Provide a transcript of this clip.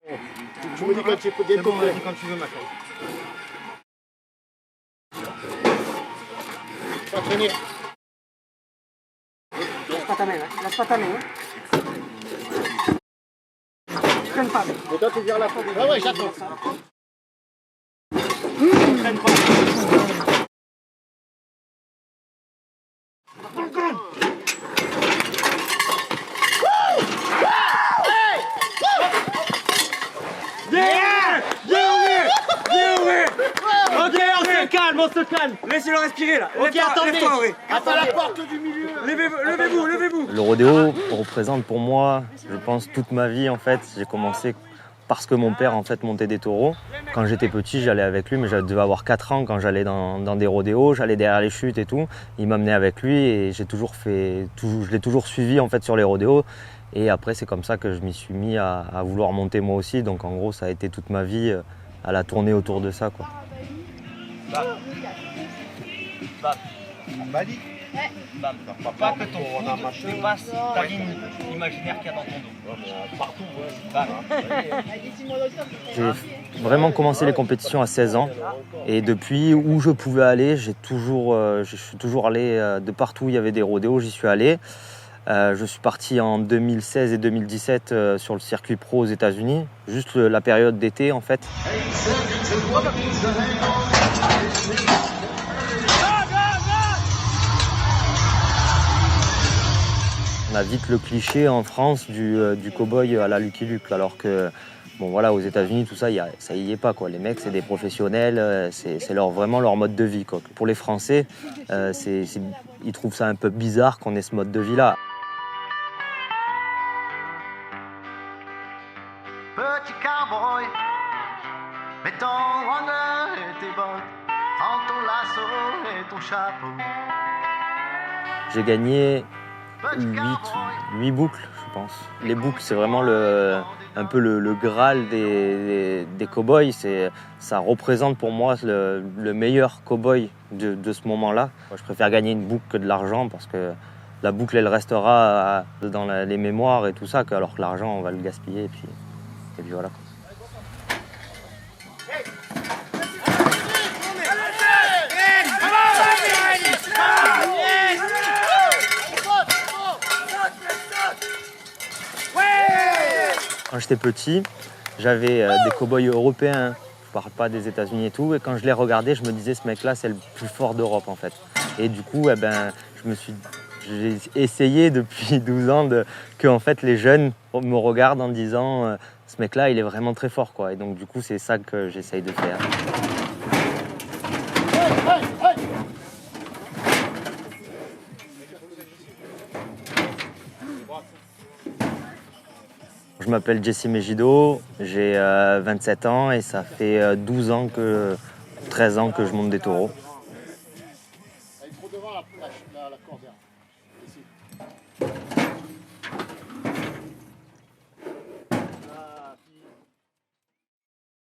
Tu me dis quand tu es C'est bon, vas-y quand tu veux, ma chérie. vas tenir. Laisse pas ta main, hein. Laisse pas ta main. Hein. Traîne pas. Mais toi, tu viens la fin. Ah ouais, j'attends. Traîne pas. On se calme. Laissez-le respirer là. Ok, attendez. Lève-toi, Attends la porte du milieu. Levez-vous. Le rodéo représente pour moi, je pense, toute ma vie en fait. J'ai commencé parce que mon père en fait montait des taureaux. Quand j'étais petit, j'allais avec lui, mais je devais avoir 4 ans quand j'allais dans des rodéos. J'allais derrière les chutes et tout. Il m'amenait avec lui et je l'ai toujours suivi en fait sur les rodéos. Et après, c'est comme ça que je m'y suis mis à vouloir monter moi aussi. Donc en gros, ça a été toute ma vie à la tourner autour de ça, quoi. Mali. Pas que ton foot dépasse ta ligne imaginaire qu'il y a dans ton dos. Partout, ouais. J'ai vraiment commencé les compétitions à 16 ans et depuis où je pouvais aller, je suis toujours allé de partout où il y avait des rodéos, j'y suis allé. Je suis parti en 2016 et 2017 sur le circuit pro aux États-Unis, juste la période d'été en fait. On a vite le cliché en France du cow-boy à la Lucky Luke, alors que bon voilà, aux États-Unis tout ça, ça y est pas quoi. Les mecs c'est des professionnels, c'est vraiment leur mode de vie quoi. Pour les Français, ils trouvent ça un peu bizarre qu'on ait ce mode de vie là. Petit cowboy, mets ton wrangler et tes bottes, prends ton lasso et ton chapeau. J'ai gagné 8 boucles, je pense. Les boucles, c'est vraiment un peu le Graal des cow-boys. Ça représente pour moi le meilleur cow-boy de ce moment-là. Je préfère gagner une boucle que de l'argent parce que la boucle, elle restera dans les mémoires et tout ça, alors que l'argent, on va le gaspiller et puis voilà. Quand j'étais petit, j'avais des cow-boys européens, je parle pas des États-Unis et tout, et quand je les regardais, je me disais ce mec-là, c'est le plus fort d'Europe en fait. Et du coup, j'ai essayé depuis 12 ans que en fait, les jeunes me regardent en disant ce mec-là, il est vraiment très fort quoi. Et donc du coup, c'est ça que j'essaye de faire. Je m'appelle Jesse Megido, j'ai 27 ans et ça fait 13 ans que je monte des taureaux. Il faut devant la corde. Ici.